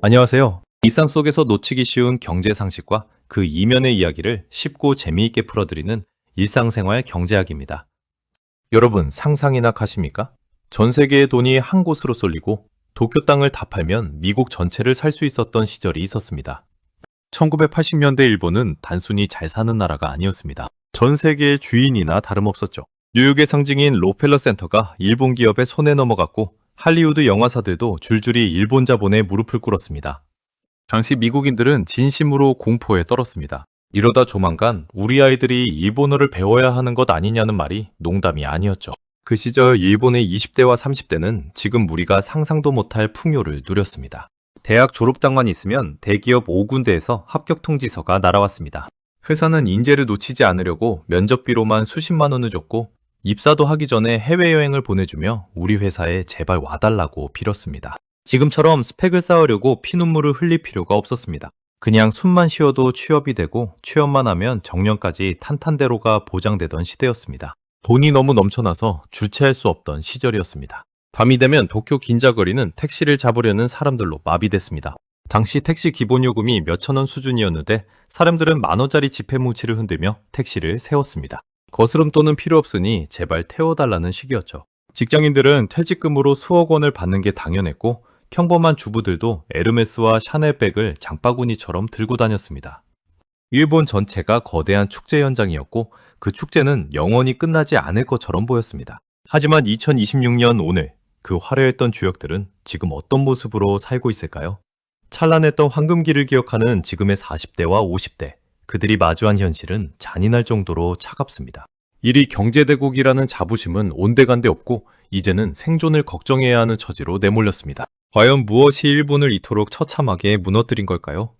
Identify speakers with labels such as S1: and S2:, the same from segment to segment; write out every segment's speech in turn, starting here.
S1: 안녕하세요. 일상 속에서 놓치기 쉬운 경제 상식과 그 이면의 이야기를 쉽고 재미있게 풀어드리는 일상생활 경제학입니다. 여러분, 상상이나 가십니까? 전 세계의 돈이 한 곳으로 쏠리고 도쿄 땅을 다 팔면 미국 전체를 살 수 있었던 시절이 있었습니다. 1980년대 일본은 단순히 잘 사는 나라가 아니었습니다. 전 세계의 주인이나 다름없었죠. 뉴욕의 상징인 록펠러 센터가 일본 기업의 손에 넘어갔고 할리우드 영화사들도 줄줄이 일본 자본에 무릎을 꿇었습니다. 당시 미국인들은 진심으로 공포에 떨었습니다. 이러다 조만간 우리 아이들이 일본어를 배워야 하는 것 아니냐는 말이 농담이 아니었죠. 그 시절 일본의 20대와 30대는 지금 우리가 상상도 못할 풍요를 누렸습니다. 대학 졸업장만 있으면 대기업 5군데에서 합격 통지서가 날아왔습니다. 회사는 인재를 놓치지 않으려고 면접비로만 수십만 원을 줬고 입사도 하기 전에 해외여행을 보내주며 우리 회사에 제발 와달라고 빌었습니다. 지금처럼 스펙을 쌓으려고 피눈물을 흘릴 필요가 없었습니다. 그냥 숨만 쉬어도 취업이 되고 취업만 하면 정년까지 탄탄대로가 보장되던 시대였습니다. 돈이 너무 넘쳐나서 주체할 수 없던 시절이었습니다. 밤이 되면 도쿄 긴자거리는 택시를 잡으려는 사람들로 마비됐습니다. 당시 택시 기본요금이 몇천 원 수준이었는데 사람들은 만 원짜리 지폐 뭉치를 흔들며 택시를 세웠습니다. 거스름돈은 필요 없으니 제발 태워달라는 식이었죠. 직장인들은 퇴직금으로 수억 원을 받는 게 당연했고 평범한 주부들도 에르메스와 샤넬백을 장바구니처럼 들고 다녔습니다. 일본 전체가 거대한 축제 현장이었고 그 축제는 영원히 끝나지 않을 것처럼 보였습니다. 하지만 2026년 오늘 그 화려했던 주역들은 지금 어떤 모습으로 살고 있을까요? 찬란했던 황금기를 기억하는 지금의 40대와 50대, 그들이 마주한 현실은 잔인할 정도로 차갑습니다. 일이 경제대국이라는 자부심은 온데간데 없고 이제는 생존을 걱정해야 하는 처지로 내몰렸습니다. 과연 무엇이 일본을 이토록 처참하게 무너뜨린 걸까요?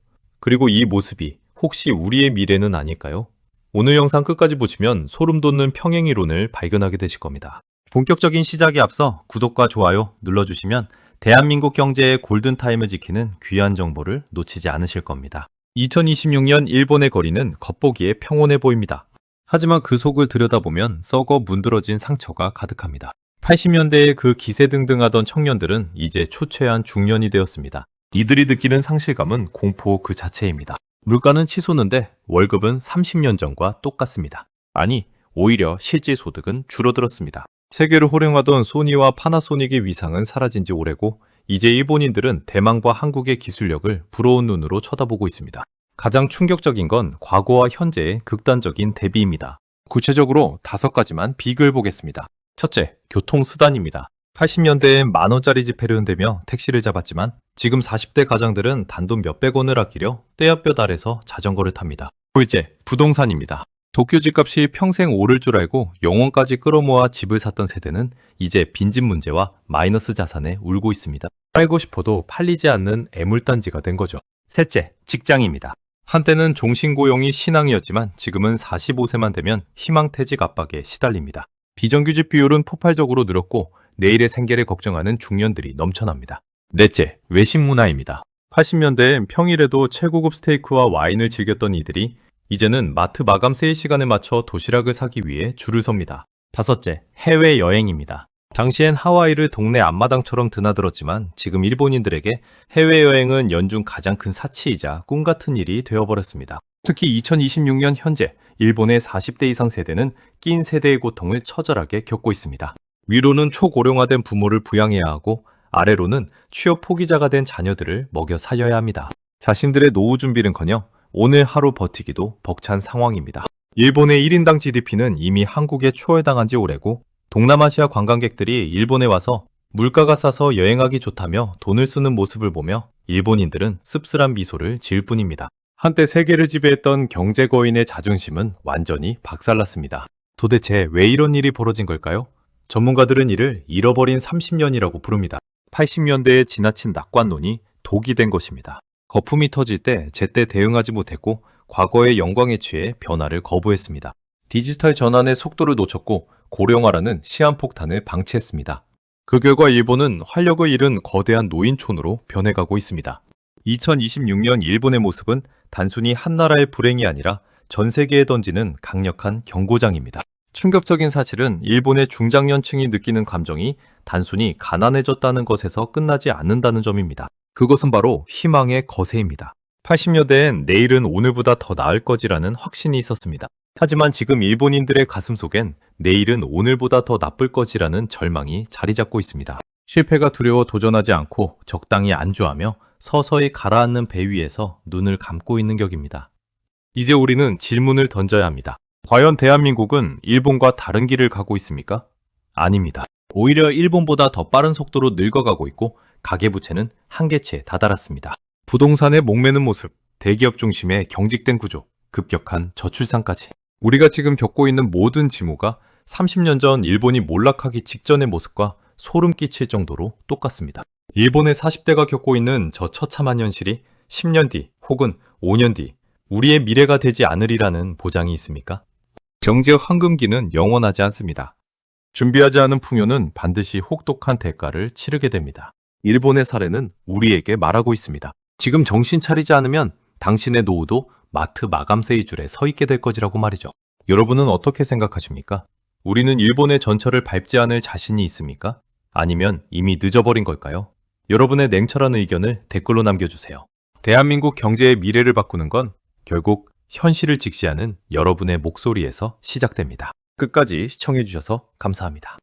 S1: 그리고 이 모습이 혹시 우리의 미래는 아닐까요? 오늘 영상 끝까지 보시면 소름 돋는 평행이론을 발견하게 되실 겁니다. 본격적인 시작에 앞서 구독과 좋아요 눌러주시면 대한민국 경제의 골든타임을 지키는 귀한 정보를 놓치지 않으실 겁니다. 2026년 일본의 거리는 겉보기에 평온해 보입니다. 하지만 그 속을 들여다보면 썩어 문드러진 상처가 가득합니다. 80년대에 그 기세등등하던 청년들은 이제 초췌한 중년이 되었습니다. 이들이 느끼는 상실감은 공포 그 자체입니다. 물가는 치솟는데 월급은 30년 전과 똑같습니다. 아니, 오히려 실질 소득은 줄어들었습니다. 세계를 호령하던 소니와 파나소닉의 위상은 사라진 지 오래고 이제 일본인들은 대만과 한국의 기술력을 부러운 눈으로 쳐다보고 있습니다. 가장 충격적인 건 과거와 현재의 극단적인 대비입니다. 구체적으로 5가지만 비교해 보겠습니다. 첫째, 교통수단입니다. 80년대엔 만 원짜리 지폐를 흔들며 택시를 잡았지만 지금 40대 가장들은 단돈 몇백 원을 아끼려 떼약볕 아래서 자전거를 탑니다. 둘째, 부동산입니다. 도쿄 집값이 평생 오를 줄 알고 영원까지 끌어모아 집을 샀던 세대는 이제 빈집 문제와 마이너스 자산에 울고 있습니다. 팔고 싶어도 팔리지 않는 애물단지가 된 거죠. 셋째, 직장입니다. 한때는 종신고용이 신앙이었지만 지금은 45세만 되면 희망퇴직 압박에 시달립니다. 비정규직 비율은 폭발적으로 늘었고 내일의 생계를 걱정하는 중년들이 넘쳐납니다. 넷째, 외식 문화입니다. 80년대엔 평일에도 최고급 스테이크와 와인을 즐겼던 이들이 이제는 마트 마감 세일 시간에 맞춰 도시락을 사기 위해 줄을 섭니다. 다섯째, 해외여행입니다. 당시엔 하와이를 동네 앞마당처럼 드나들었지만 지금 일본인들에게 해외여행은 연중 가장 큰 사치이자 꿈같은 일이 되어버렸습니다. 특히 2026년 현재 일본의 40대 이상 세대는 낀 세대의 고통을 처절하게 겪고 있습니다. 위로는 초고령화된 부모를 부양해야 하고 아래로는 취업 포기자가 된 자녀들을 먹여 살려야 합니다. 자신들의 노후 준비는커녕 오늘 하루 버티기도 벅찬 상황입니다. 일본의 1인당 GDP는 이미 한국에 초월당한 지 오래고 동남아시아 관광객들이 일본에 와서 물가가 싸서 여행하기 좋다며 돈을 쓰는 모습을 보며 일본인들은 씁쓸한 미소를 지을 뿐입니다. 한때 세계를 지배했던 경제 거인의 자존심은 완전히 박살났습니다. 도대체 왜 이런 일이 벌어진 걸까요? 전문가들은 이를 잃어버린 30년이라고 부릅니다. 80년대에 지나친 낙관론이 독이 된 것입니다. 거품이 터질 때 제때 대응하지 못했고 과거의 영광에 취해 변화를 거부했습니다. 디지털 전환의 속도를 놓쳤고 고령화라는 시한폭탄을 방치했습니다. 그 결과 일본은 활력을 잃은 거대한 노인촌으로 변해가고 있습니다. 2026년 일본의 모습은 단순히 한 나라의 불행이 아니라 전 세계에 던지는 강력한 경고장입니다. 충격적인 사실은 일본의 중장년층이 느끼는 감정이 단순히 가난해졌다는 것에서 끝나지 않는다는 점입니다. 그것은 바로 희망의 거세입니다. 80년대엔 내일은 오늘보다 더 나을 거지라는 확신이 있었습니다. 하지만 지금 일본인들의 가슴 속엔 내일은 오늘보다 더 나쁠 거지라는 절망이 자리 잡고 있습니다. 실패가 두려워 도전하지 않고 적당히 안주하며 서서히 가라앉는 배 위에서 눈을 감고 있는 격입니다. 이제 우리는 질문을 던져야 합니다. 과연 대한민국은 일본과 다른 길을 가고 있습니까? 아닙니다. 오히려 일본보다 더 빠른 속도로 늙어가고 있고 가계부채는 한계치에 다다랐습니다. 부동산에 목매는 모습, 대기업 중심의 경직된 구조, 급격한 저출산까지. 우리가 지금 겪고 있는 모든 징후가 30년 전 일본이 몰락하기 직전의 모습과 소름 끼칠 정도로 똑같습니다. 일본의 40대가 겪고 있는 저 처참한 현실이 10년 뒤 혹은 5년 뒤 우리의 미래가 되지 않으리라는 보장이 있습니까? 경제적 황금기는 영원하지 않습니다. 준비하지 않은 풍요는 반드시 혹독한 대가를 치르게 됩니다. 일본의 사례는 우리에게 말하고 있습니다. 지금 정신 차리지 않으면 당신의 노후도 마트 마감세의 줄에 서 있게 될 거지라고 말이죠. 여러분은 어떻게 생각하십니까? 우리는 일본의 전철을 밟지 않을 자신이 있습니까? 아니면 이미 늦어버린 걸까요? 여러분의 냉철한 의견을 댓글로 남겨주세요. 대한민국 경제의 미래를 바꾸는 건 결국 현실을 직시하는 여러분의 목소리에서 시작됩니다. 끝까지 시청해주셔서 감사합니다.